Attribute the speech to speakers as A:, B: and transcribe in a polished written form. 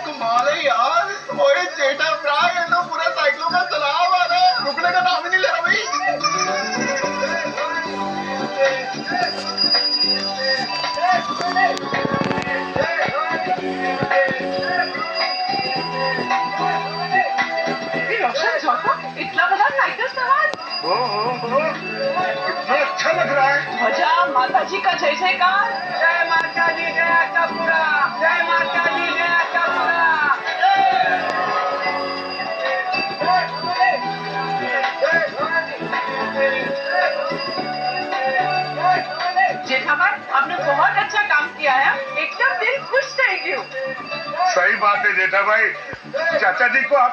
A: कमाल है यार। ओए जेठा फ्राई है तो पूरा साइकिलों का सलाब आ रहा है, रुकने का नाम ही नहीं ले रहा भाई।
B: इतना बड़ा साइकिल सवार
A: कितना अच्छा लग रहा है।
B: मजा माता जी का जय जयकार।
C: जय माता दी गया का पूरा, जय माता दी गया का पूरा।
B: जेठा भाई आपने बहुत अच्छा काम किया है, एकदम दिल खुश थैंक यू।
A: सही बात है जेठा भाई, चाचा जी को आप